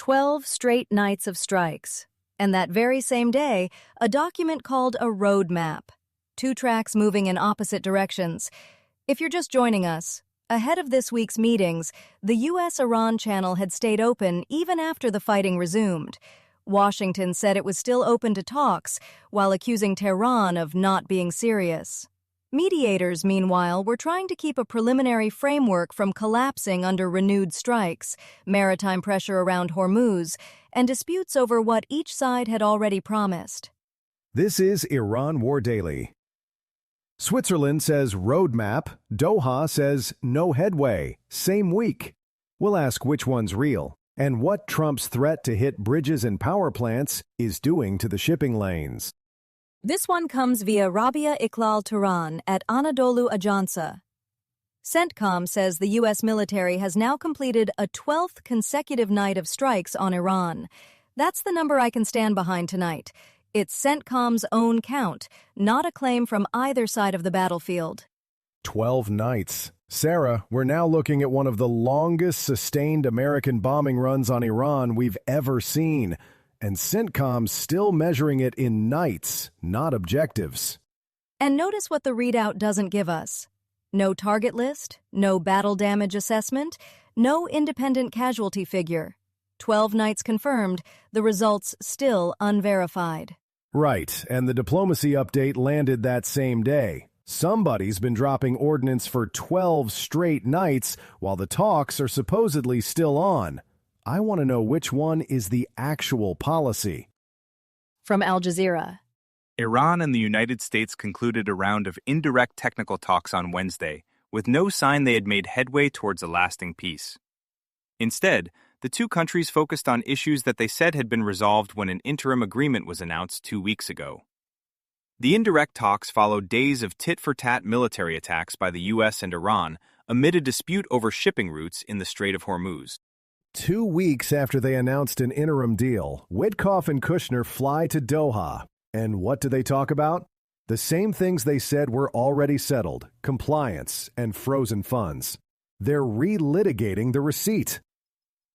12 straight nights of strikes. And that very same day, a document called a roadmap. 2 tracks moving in opposite directions. If you're just joining us, ahead of this week's meetings, the U.S.-Iran channel had stayed open even after the fighting resumed. Washington said it was still open to talks, while accusing Tehran of not being serious. Mediators, meanwhile, were trying to keep a preliminary framework from collapsing under renewed strikes, maritime pressure around Hormuz, and disputes over what each side had already promised. This is Iran War Daily. Switzerland says roadmap, Doha says no headway, same week. We'll ask which one's real, and what Trump's threat to hit bridges and power plants is doing to the shipping lanes. This one comes via Rabia Iqlal Turan at Anadolu Ajansı. CENTCOM says the U.S. military has now completed a 12th consecutive night of strikes on Iran. That's the number I can stand behind tonight. It's CENTCOM's own count, not a claim from either side of the battlefield. 12 nights. Sarah, we're now looking at one of the longest sustained American bombing runs on Iran we've ever seen. And CENTCOM's still measuring it in nights, not objectives. And notice what the readout doesn't give us. No target list, no battle damage assessment, no independent casualty figure. 12 nights confirmed, the results still unverified. Right, and the diplomacy update landed that same day. Somebody's been dropping ordnance for 12 straight nights while the talks are supposedly still on. I want to know which one is the actual policy. From Al Jazeera. Iran and the United States concluded a round of indirect technical talks on Wednesday, with no sign they had made headway towards a lasting peace. Instead, the two countries focused on issues that they said had been resolved when an interim agreement was announced 2 weeks ago. The indirect talks followed days of tit-for-tat military attacks by the U.S. and Iran amid a dispute over shipping routes in the Strait of Hormuz. 2 weeks after they announced an interim deal, Witkoff and Kushner fly to Doha. And what do they talk about? The same things they said were already settled, compliance and frozen funds. They're relitigating the receipt.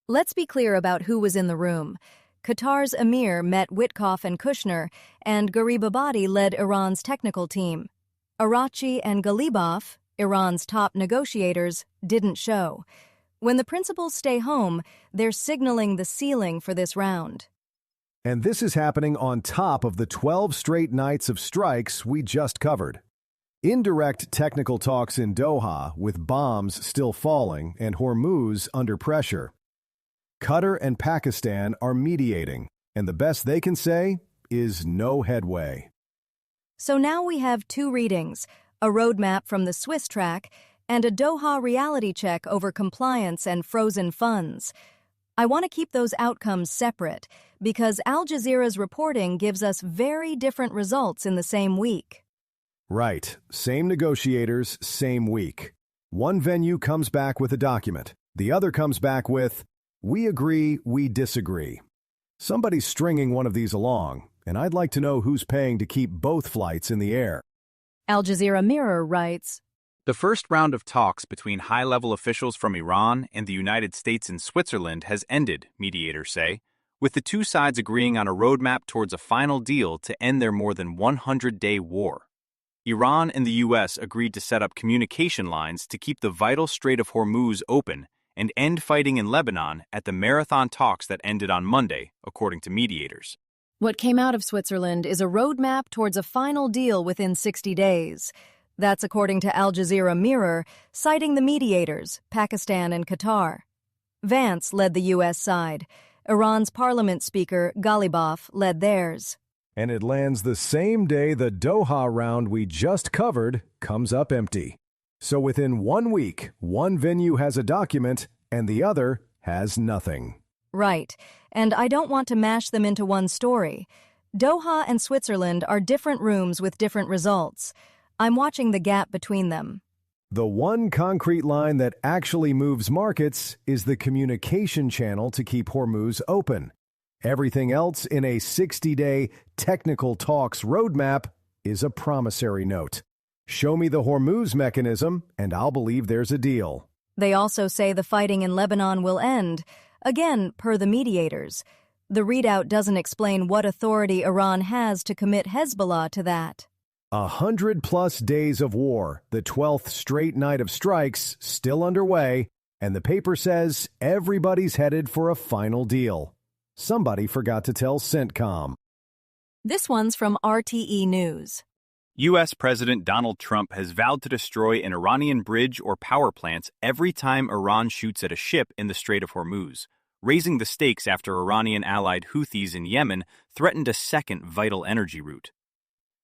Let's be clear about who was in the room. Qatar's Emir met Witkoff and Kushner, and Garibabadi led Iran's technical team. Arachi and Galibaf, Iran's top negotiators, didn't show. When the principals stay home, they're signaling the ceiling for this round. And this is happening on top of the 12 straight nights of strikes we just covered. Indirect technical talks in Doha, with bombs still falling and Hormuz under pressure. Qatar and Pakistan are mediating, and the best they can say is no headway. So now we have 2 readings, a roadmap from the Swiss track and a Doha reality check over compliance and frozen funds. I want to keep those outcomes separate because Al Jazeera's reporting gives us very different results in the same week. Right. Same negotiators, same week. One venue comes back with a document. The other comes back with, we agree, we disagree. Somebody's stringing one of these along, and I'd like to know who's paying to keep both flights in the air. Al Jazeera Mirror writes, The first round of talks between high-level officials from Iran and the United States and Switzerland has ended, mediators say, with the two sides agreeing on a roadmap towards a final deal to end their more than 100-day war. Iran and the U.S. agreed to set up communication lines to keep the vital Strait of Hormuz open and end fighting in Lebanon at the marathon talks that ended on Monday, according to mediators. What came out of Switzerland is a roadmap towards a final deal within 60 days. That's according to Al Jazeera Mirror, citing the mediators, Pakistan and Qatar. Vance led the U.S. side. Iran's parliament speaker, Galibaf, led theirs. And it lands the same day the Doha round we just covered comes up empty. So within 1 week, one venue has a document and the other has nothing. Right, and I don't want to mash them into one story. Doha and Switzerland are different rooms with different results. I'm watching the gap between them. The one concrete line that actually moves markets is the communication channel to keep Hormuz open. Everything else in a 60-day technical talks roadmap is a promissory note. Show me the Hormuz mechanism, and I'll believe there's a deal. They also say the fighting in Lebanon will end, Again, per the mediators, the readout doesn't explain what authority Iran has to commit Hezbollah to that. 100+ days of war, the 12th straight night of strikes still underway, and the paper says everybody's headed for a final deal. Somebody forgot to tell CENTCOM. This one's from RTE News. U.S. President Donald Trump has vowed to destroy an Iranian bridge or power plants every time Iran shoots at a ship in the Strait of Hormuz, raising the stakes after Iranian-allied Houthis in Yemen threatened a second vital energy route.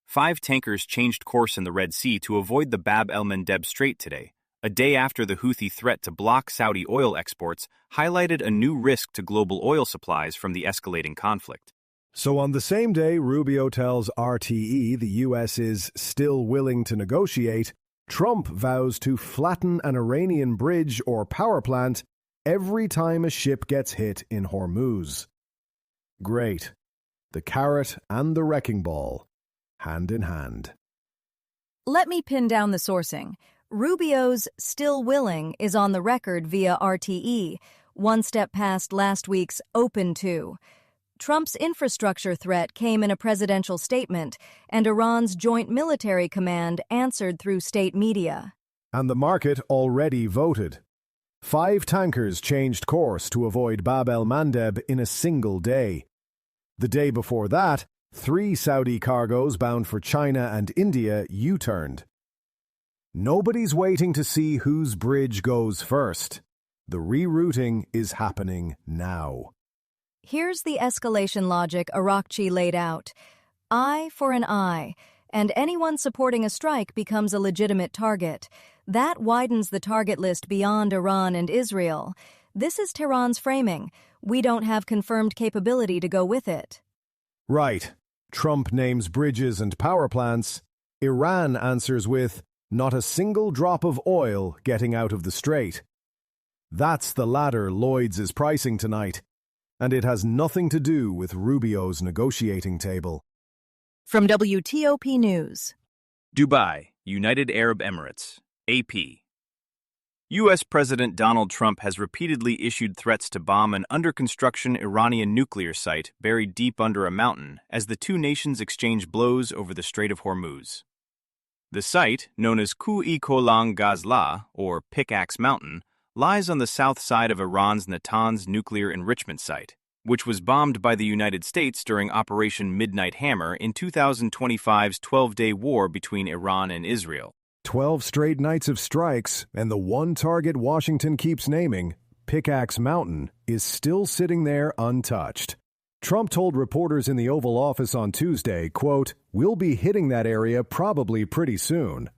5 tankers changed course in the Red Sea to avoid the Bab el-Mandeb Strait today, a day after the Houthi threat to block Saudi oil exports highlighted a new risk to global oil supplies from the escalating conflict. So on the same day Rubio tells RTE the U.S. is still willing to negotiate, Trump vows to flatten an Iranian bridge or power plant every time a ship gets hit in Hormuz. Great. The carrot and the wrecking ball, hand in hand. Let me pin down the sourcing. Rubio's "still willing" is on the record via RTE, one step past last week's "open to." Trump's infrastructure threat came in a presidential statement, and Iran's Joint Military Command answered through state media. And the market already voted. 5 tankers changed course to avoid Bab el-Mandeb in a single day. The day before that, 3 Saudi cargoes bound for China and India U-turned. Nobody's waiting to see whose bridge goes first. The rerouting is happening now. Here's the escalation logic Arakchi laid out. Eye for an eye, and anyone supporting a strike becomes a legitimate target. That widens the target list beyond Iran and Israel. This is Tehran's framing. We don't have confirmed capability to go with it. Right. Trump names bridges and power plants. Iran answers with, not a single drop of oil getting out of the strait. That's the ladder Lloyd's is pricing tonight, and it has nothing to do with Rubio's negotiating table. From WTOP News. Dubai, United Arab Emirates, AP. U.S. President Donald Trump has repeatedly issued threats to bomb an under-construction Iranian nuclear site buried deep under a mountain as the two nations exchange blows over the Strait of Hormuz. The site, known as Ku-i-Kolang Gazla, or Pickaxe Mountain, lies on the south side of Iran's Natanz nuclear enrichment site, which was bombed by the United States during Operation Midnight Hammer in 2025's 12-day war between Iran and Israel. 12 straight nights of strikes, and the one target Washington keeps naming, Pickaxe Mountain, is still sitting there untouched. Trump told reporters in the Oval Office on Tuesday, quote, "We'll be hitting that area probably pretty soon."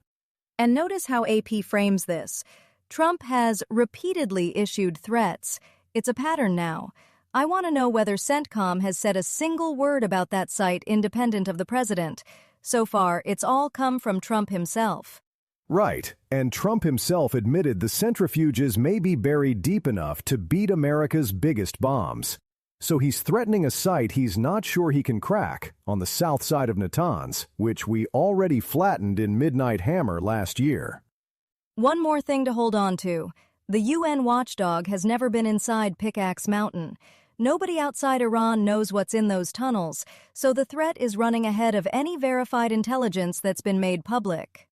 And notice how AP frames this. Trump has repeatedly issued threats. It's a pattern now. I want to know whether CENTCOM has said a single word about that site independent of the president. So far, it's all come from Trump himself. Right, and Trump himself admitted the centrifuges may be buried deep enough to beat America's biggest bombs. So he's threatening a site he's not sure he can crack on the south side of Natanz, which we already flattened in Midnight Hammer last year. One more thing to hold on to. The UN watchdog has never been inside Pickaxe Mountain. Nobody outside Iran knows what's in those tunnels, so the threat is running ahead of any verified intelligence that's been made public.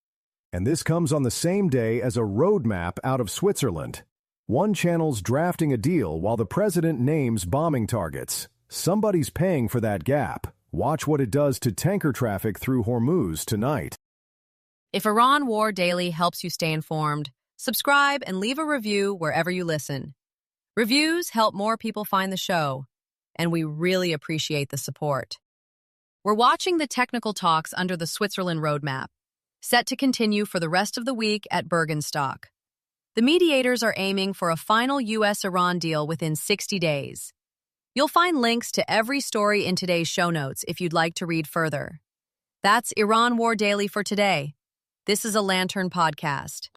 And this comes on the same day as a roadmap out of Switzerland. One channel's drafting a deal while the president names bombing targets. Somebody's paying for that gap. Watch what it does to tanker traffic through Hormuz tonight. If Iran War Daily helps you stay informed, subscribe and leave a review wherever you listen. Reviews help more people find the show, and we really appreciate the support. We're watching the technical talks under the Switzerland roadmap, set to continue for the rest of the week at Bergenstock. The mediators are aiming for a final U.S.-Iran deal within 60 days. You'll find links to every story in today's show notes if you'd like to read further. That's Iran War Daily for today. This is a Lantern podcast.